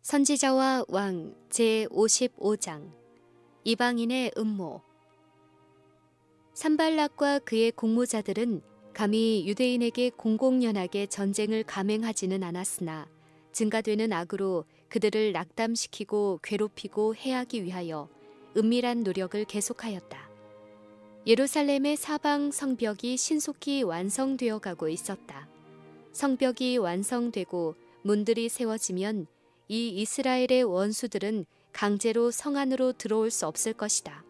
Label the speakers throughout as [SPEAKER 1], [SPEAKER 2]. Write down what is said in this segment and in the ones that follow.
[SPEAKER 1] 선지자와 왕 제55장 이방인의 음모. 산발락과 그의 공모자들은 감히 유대인에게 공공연하게 전쟁을 감행하지는 않았으나 증가되는 악으로 그들을 낙담시키고 괴롭히고 해하기 위하여 은밀한 노력을 계속하였다. 예루살렘의 사방 성벽이 신속히 완성되어 가고 있었다. 성벽이 완성되고 문들이 세워지면 이 이스라엘의 원수들은 강제로 성 안으로 들어올 수 없을 것이다.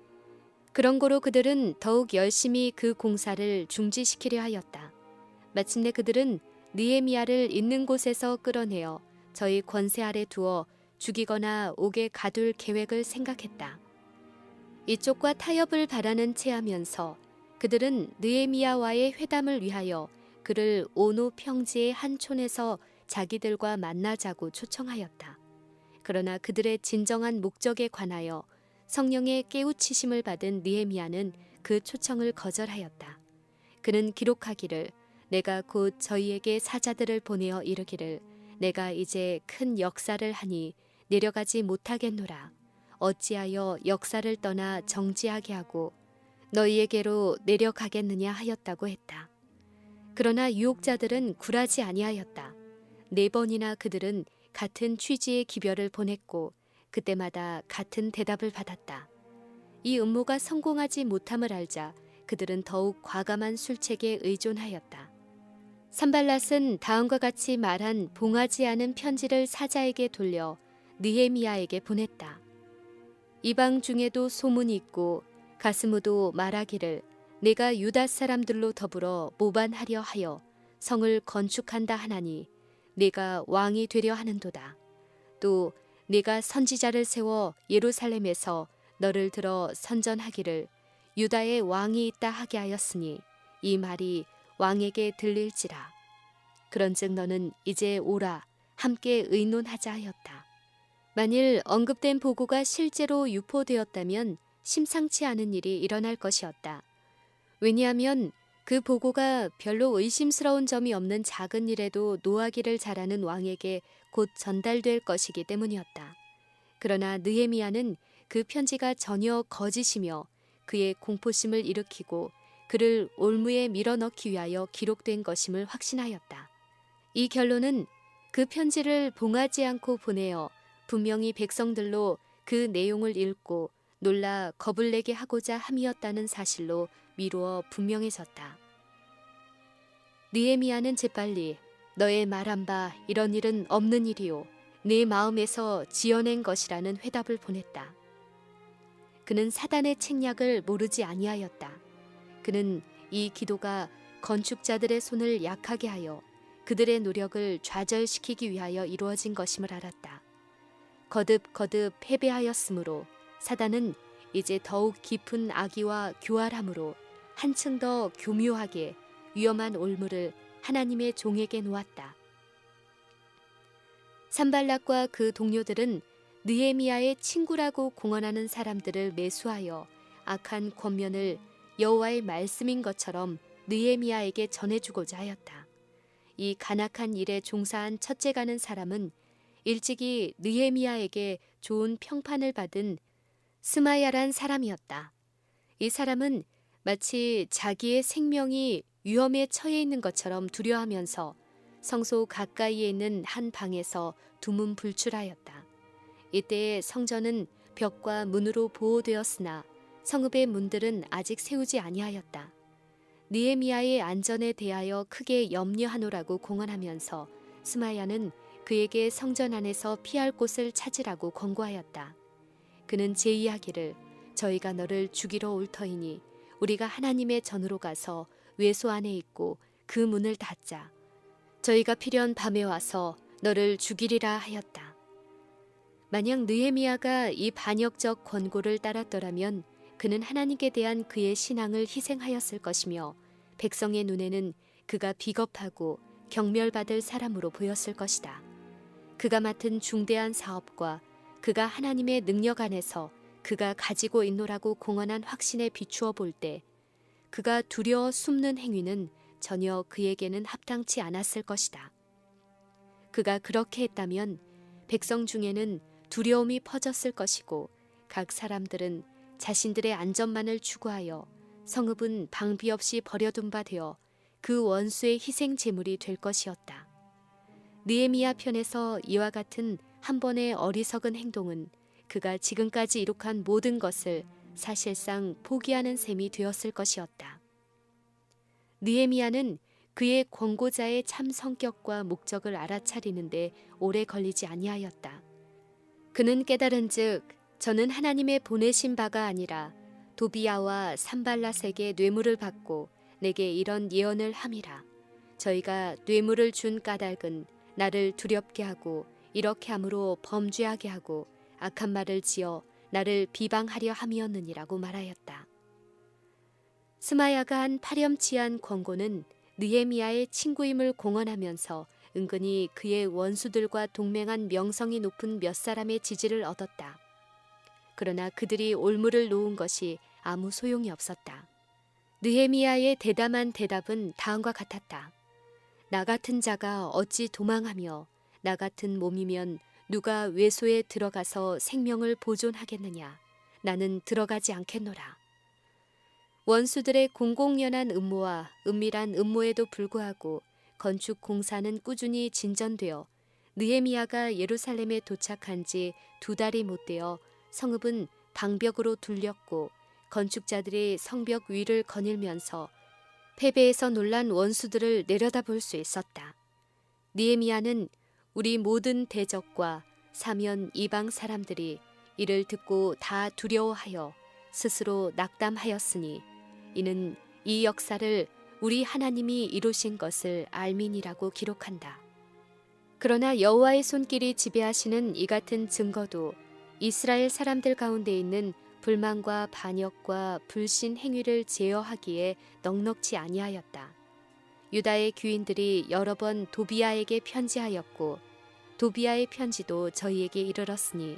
[SPEAKER 1] 그런 고로 그들은 더욱 열심히 그 공사를 중지시키려 하였다. 마침내 그들은 느헤미야를 있는 곳에서 끌어내어 저희 권세 아래 두어 죽이거나 옥에 가둘 계획을 생각했다. 이쪽과 타협을 바라는 체하면서 그들은 느헤미야와의 회담을 위하여 그를 오노 평지의 한 촌에서 자기들과 만나자고 초청하였다. 그러나 그들의 진정한 목적에 관하여 성령의 깨우치심을 받은 느헤미야는 그 초청을 거절하였다. 그는 기록하기를 내가 곧 저희에게 사자들을 보내어 이르기를 내가 이제 큰 역사를 하니 내려가지 못하겠노라. 어찌하여 역사를 떠나 정지하게 하고 너희에게로 내려가겠느냐 하였다고 했다. 그러나 유혹자들은 굴하지 아니하였다. 4번이나 그들은 같은 취지의 기별을 보냈고 그때마다 같은 대답을 받았다. 이 음모가 성공하지 못함을 알자 그들은 더욱 과감한 술책에 의존하였다. 산발랏은 다음과 같이 말한 봉하지 않은 편지를 사자에게 돌려 느헤미야에게 보냈다. 이방 중에도 소문이 있고 가스무도 말하기를 내가 유다 사람들로 더불어 모반하려 하여 성을 건축한다 하나니 네가 왕이 되려 하는도다. 또 네가 선지자를 세워 예루살렘에서 너를 들어 선전하기를 유다의 왕이 있다 하게 하였으니 이 말이 왕에게 들릴지라. 그런즉 너는 이제 오라 함께 의논하자 하였다. 만일 언급된 보고가 실제로 유포되었다면 심상치 않은 일이 일어날 것이었다. 왜냐하면 그 보고가 별로 의심스러운 점이 없는 작은 일에도 노하기를 잘하는 왕에게 곧 전달될 것이기 때문이었다. 그러나 느헤미야는 그 편지가 전혀 거짓이며 그의 공포심을 일으키고 그를 올무에 밀어넣기 위하여 기록된 것임을 확신하였다. 이 결론은 그 편지를 봉하지 않고 보내어 분명히 백성들로 그 내용을 읽고 놀라 겁을 내게 하고자 함이었다는 사실로 미루어 분명해졌다. 느헤미야는 재빨리 너의 말한 바 이런 일은 없는 일이요 내 마음에서 지어낸 것이라는 회답을 보냈다. 그는 사단의 책략을 모르지 아니하였다. 그는 이 기도가 건축자들의 손을 약하게 하여 그들의 노력을 좌절시키기 위하여 이루어진 것임을 알았다. 거듭 패배하였으므로 사단은 이제 더욱 깊은 악의와 교활함으로 한층 더 교묘하게 위험한 올무를 하나님의 종에게 놓았다. 산발락과 그 동료들은 느헤미야의 친구라고 공언하는 사람들을 매수하여 악한 권면을 여호와의 말씀인 것처럼 느헤미야에게 전해주고자 하였다. 이 간악한 일에 종사한 첫째가는 사람은 일찍이 느헤미야에게 좋은 평판을 받은 스마야란 사람이었다. 이 사람은 마치 자기의 생명이 위험에 처해 있는 것처럼 두려워하면서 성소 가까이에 있는 한 방에서 두문불출하였다. 이때의 성전은 벽과 문으로 보호되었으나 성읍의 문들은 아직 세우지 아니하였다. 느헤미야의 안전에 대하여 크게 염려하노라고 공언하면서 스마야는 그에게 성전 안에서 피할 곳을 찾으라고 권고하였다. 그는 제의하기를 저희가 너를 죽이러 올 터이니 우리가 하나님의 전으로 가서 외소 안에 있고 그 문을 닫자. 저희가 필연 밤에 와서 너를 죽이리라 하였다. 만약 느헤미야가 이 반역적 권고를 따랐더라면 그는 하나님께 대한 그의 신앙을 희생하였을 것이며 백성의 눈에는 그가 비겁하고 경멸받을 사람으로 보였을 것이다. 그가 맡은 중대한 사업과 그가 하나님의 능력 안에서 그가 가지고 있노라고 공언한 확신에 비추어 볼 때 그가 두려워 숨는 행위는 전혀 그에게는 합당치 않았을 것이다. 그가 그렇게 했다면 백성 중에는 두려움이 퍼졌을 것이고 각 사람들은 자신들의 안전만을 추구하여 성읍은 방비 없이 버려둔 바 되어 그 원수의 희생 제물이 될 것이었다. 느헤미야 편에서 이와 같은 한 번의 어리석은 행동은 그가 지금까지 이룩한 모든 것을 사실상 포기하는 셈이 되었을 것이었다. 느헤미야는 그의 권고자의 참 성격과 목적을 알아차리는데 오래 걸리지 아니하였다. 그는 깨달은즉 저는 하나님의 보내신 바가 아니라 도비야와 산발랏에게 뇌물을 받고 내게 이런 예언을 함이라. 저희가 뇌물을 준 까닭은 나를 두렵게 하고 이렇게 함으로 범죄하게 하고 악한 말을 지어 나를 비방하려 함이었느니라고 말하였다. 스마야가 한 파렴치한 권고는 느헤미야의 친구임을 공언하면서 은근히 그의 원수들과 동맹한 명성이 높은 몇 사람의 지지를 얻었다. 그러나 그들이 올무를 놓은 것이 아무 소용이 없었다. 느헤미야의 대담한 대답은 다음과 같았다. 나 같은 자가 어찌 도망하며 나 같은 몸이면 누가 외소에 들어가서 생명을 보존하겠느냐. 나는 들어가지 않겠노라. 원수들의 공공연한 음모와 은밀한 음모에도 불구하고 건축 공사는 꾸준히 진전되어 느헤미야가 예루살렘에 도착한 지 2달이 못 되어 성읍은 방벽으로 둘렸고 건축자들이 성벽 위를 거닐면서 패배에서 놀란 원수들을 내려다볼 수 있었다. 느헤미야는 우리 모든 대적과 사면 이방 사람들이 이를 듣고 다 두려워하여 스스로 낙담하였으니 이는 이 역사를 우리 하나님이 이루신 것을 알민이라고 기록한다. 그러나 여호와의 손길이 지배하시는 이 같은 증거도 이스라엘 사람들 가운데 있는 불만과 반역과 불신 행위를 제어하기에 넉넉지 아니하였다. 유다의 귀인들이 여러 번 도비야에게 편지하였고 도비야의 편지도 저희에게 이르렀으니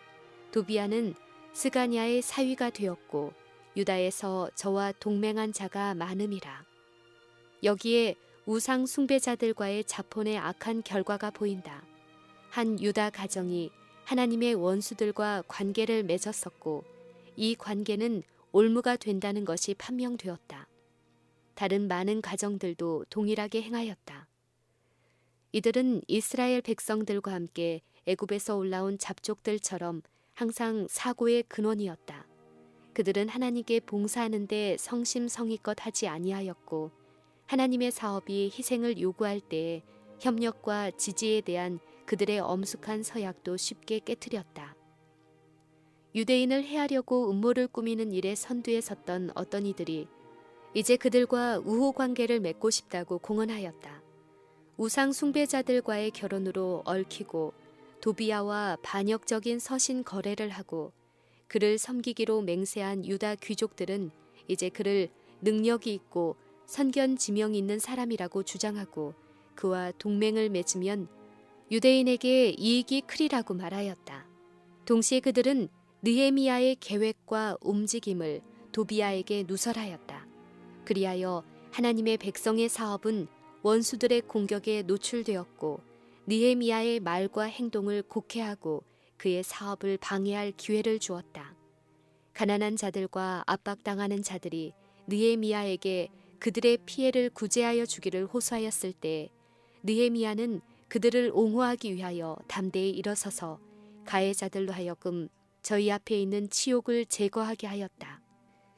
[SPEAKER 1] 도비야는 스가냐의 사위가 되었고 유다에서 저와 동맹한 자가 많음이라. 여기에 우상 숭배자들과의 자폰의 악한 결과가 보인다. 한 유다 가정이 하나님의 원수들과 관계를 맺었었고 이 관계는 올무가 된다는 것이 판명되었다. 다른 많은 가정들도 동일하게 행하였다. 이들은 이스라엘 백성들과 함께 애굽에서 올라온 잡족들처럼 항상 사고의 근원이었다. 그들은 하나님께 봉사하는 데 성심성의껏 하지 아니하였고 하나님의 사업이 희생을 요구할 때에 협력과 지지에 대한 그들의 엄숙한 서약도 쉽게 깨트렸다. 유대인을 해하려고 음모를 꾸미는 일에 선두에 섰던 어떤 이들이 이제 그들과 우호 관계를 맺고 싶다고 공언하였다. 우상 숭배자들과의 결혼으로 얽히고 도비야와 반역적인 서신 거래를 하고 그를 섬기기로 맹세한 유다 귀족들은 이제 그를 능력이 있고 선견 지명이 있는 사람이라고 주장하고 그와 동맹을 맺으면 유대인에게 이익이 크리라고 말하였다. 동시에 그들은 느헤미야의 계획과 움직임을 도비야에게 누설하였다. 그리하여 하나님의 백성의 사업은 원수들의 공격에 노출되었고 느헤미야의 말과 행동을 곡해하고 그의 사업을 방해할 기회를 주었다. 가난한 자들과 압박당하는 자들이 느헤미야에게 그들의 피해를 구제하여 주기를 호소하였을 때 느헤미야는 그들을 옹호하기 위하여 담대히 일어서서 가해자들로 하여금 저희 앞에 있는 치욕을 제거하게 하였다.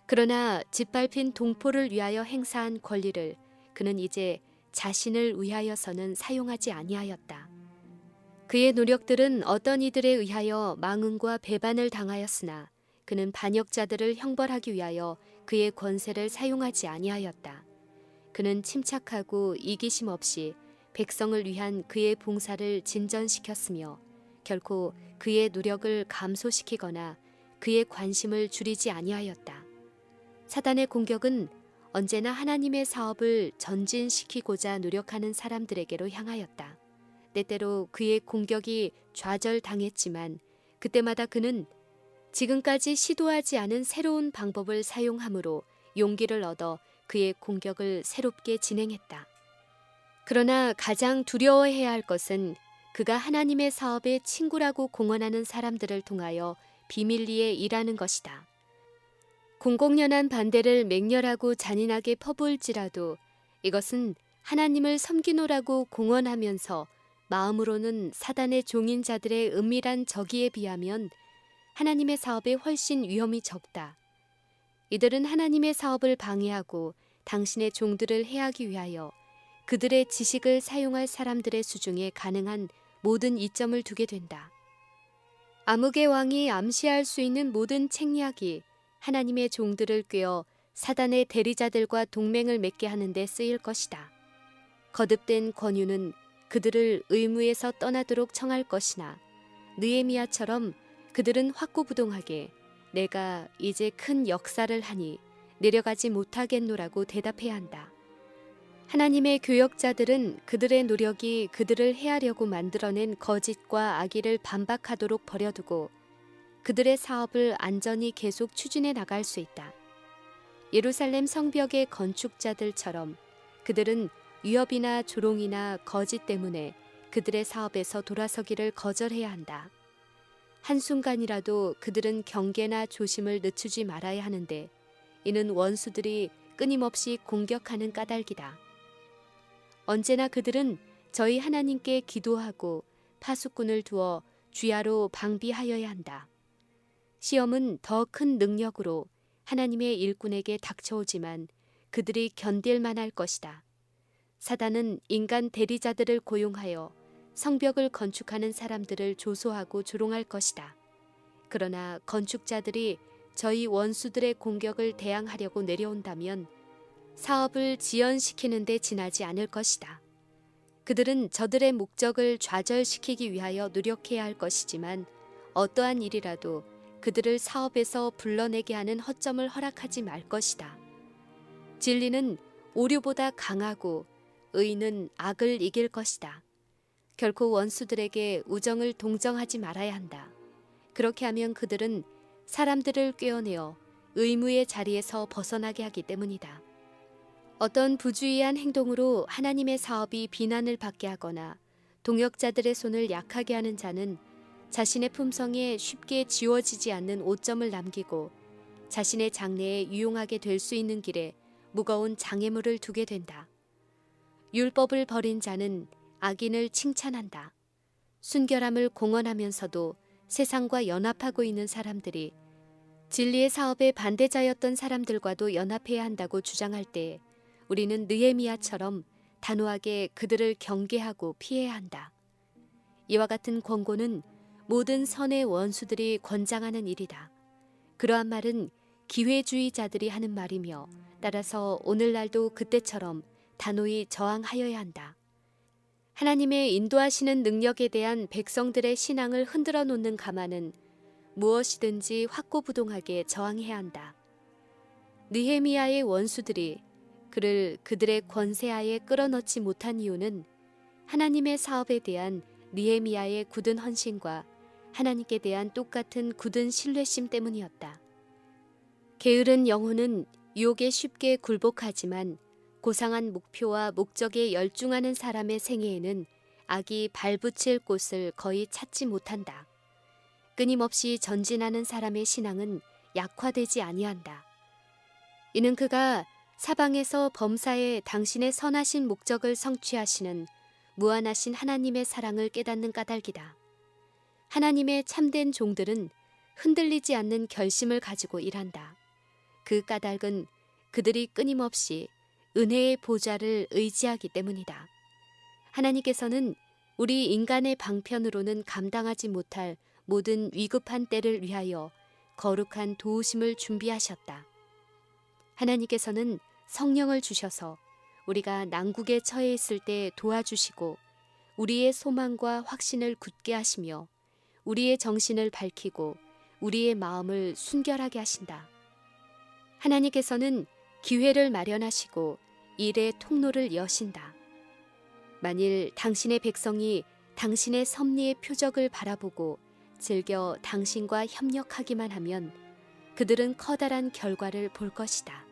[SPEAKER 1] 그러나 짓밟힌 동포를 위하여 행사한 권리를 그는 이제 자신을 위하여서는 사용하지 아니하였다. 그의 노력들은 어떤 이들에 의하여 망언과 배반을 당하였으나 그는 반역자들을 형벌하기 위하여 그의 권세를 사용하지 아니하였다. 그는 침착하고 이기심 없이 백성을 위한 그의 봉사를 진전시켰으며 결코 그의 노력을 감소시키거나 그의 관심을 줄이지 아니하였다. 사단의 공격은 언제나 하나님의 사업을 전진시키고자 노력하는 사람들에게로 향하였다. 때때로 그의 공격이 좌절당했지만 그때마다 그는 지금까지 시도하지 않은 새로운 방법을 사용함으로 용기를 얻어 그의 공격을 새롭게 진행했다. 그러나 가장 두려워해야 할 것은 그가 하나님의 사업에 친구라고 공언하는 사람들을 통하여 비밀리에 일하는 것이다. 공공연한 반대를 맹렬하고 잔인하게 퍼부을지라도 이것은 하나님을 섬기노라고 공언하면서 마음으로는 사단의 종인 자들의 은밀한 적이에 비하면 하나님의 사업에 훨씬 위험이 적다. 이들은 하나님의 사업을 방해하고 당신의 종들을 해하기 위하여 그들의 지식을 사용할 사람들의 수중에 가능한 모든 이점을 두게 된다. 아무개 왕이 암시할 수 있는 모든 책략이 하나님의 종들을 꿰어 사단의 대리자들과 동맹을 맺게 하는 데 쓰일 것이다. 거듭된 권유는 그들을 의무에서 떠나도록 청할 것이나 느헤미야처럼 그들은 확고부동하게 내가 이제 큰 역사를 하니 내려가지 못하겠노라고 대답해야 한다. 하나님의 교역자들은 그들의 노력이 그들을 해하려고 만들어낸 거짓과 악의를 반박하도록 버려두고 그들의 사업을 안전히 계속 추진해 나갈 수 있다. 예루살렘 성벽의 건축자들처럼 그들은 위협이나 조롱이나 거짓 때문에 그들의 사업에서 돌아서기를 거절해야 한다. 한순간이라도 그들은 경계나 조심을 늦추지 말아야 하는데 이는 원수들이 끊임없이 공격하는 까닭이다. 언제나 그들은 저희 하나님께 기도하고 파수꾼을 두어 주야로 방비하여야 한다. 시험은 더 큰 능력으로 하나님의 일꾼에게 닥쳐오지만 그들이 견딜 만할 것이다. 사단은 인간 대리자들을 고용하여 성벽을 건축하는 사람들을 조소하고 조롱할 것이다. 그러나 건축자들이 저희 원수들의 공격을 대항하려고 내려온다면 사업을 지연시키는 데 지나지 않을 것이다. 그들은 저들의 목적을 좌절시키기 위하여 노력해야 할 것이지만 어떠한 일이라도 그들을 사업에서 불러내게 하는 허점을 허락하지 말 것이다. 진리는 오류보다 강하고 의는 악을 이길 것이다. 결코 원수들에게 우정을 동정하지 말아야 한다. 그렇게 하면 그들은 사람들을 꿰어내어 의무의 자리에서 벗어나게 하기 때문이다. 어떤 부주의한 행동으로 하나님의 사업이 비난을 받게 하거나 동역자들의 손을 약하게 하는 자는 자신의 품성에 쉽게 지워지지 않는 오점을 남기고 자신의 장래에 유용하게 될 수 있는 길에 무거운 장애물을 두게 된다. 율법을 버린 자는 악인을 칭찬한다. 순결함을 공언하면서도 세상과 연합하고 있는 사람들이 진리의 사업의 반대자였던 사람들과도 연합해야 한다고 주장할 때 우리는 느헤미야처럼 단호하게 그들을 경계하고 피해야 한다. 이와 같은 권고는 모든 선의 원수들이 권장하는 일이다. 그러한 말은 기회주의자들이 하는 말이며 따라서 오늘날도 그때처럼 단호히 저항하여야 한다. 하나님의 인도하시는 능력에 대한 백성들의 신앙을 흔들어 놓는 가마는 무엇이든지 확고부동하게 저항해야 한다. 느헤미야의 원수들이 그를 그들의 권세하에 끌어넣지 못한 이유는 하나님의 사업에 대한 느헤미야의 굳은 헌신과 하나님께 대한 똑같은 굳은 신뢰심 때문이었다. 게으른 영혼은 유혹에 쉽게 굴복하지만 고상한 목표와 목적에 열중하는 사람의 생애에는 악이 발붙일 곳을 거의 찾지 못한다. 끊임없이 전진하는 사람의 신앙은 약화되지 아니한다. 이는 그가 사방에서 범사에 당신의 선하신 목적을 성취하시는 무한하신 하나님의 사랑을 깨닫는 까닭이다. 하나님의 참된 종들은 흔들리지 않는 결심을 가지고 일한다. 그 까닭은 그들이 끊임없이 은혜의 보좌를 의지하기 때문이다. 하나님께서는 우리 인간의 방편으로는 감당하지 못할 모든 위급한 때를 위하여 거룩한 도우심을 준비하셨다. 하나님께서는 성령을 주셔서 우리가 난국에 처해 있을 때 도와주시고 우리의 소망과 확신을 굳게 하시며 우리의 정신을 밝히고 우리의 마음을 순결하게 하신다. 하나님께서는 기회를 마련하시고 일의 통로를 여신다. 만일 당신의 백성이 당신의 섭리의 표적을 바라보고 즐겨 당신과 협력하기만 하면 그들은 커다란 결과를 볼 것이다.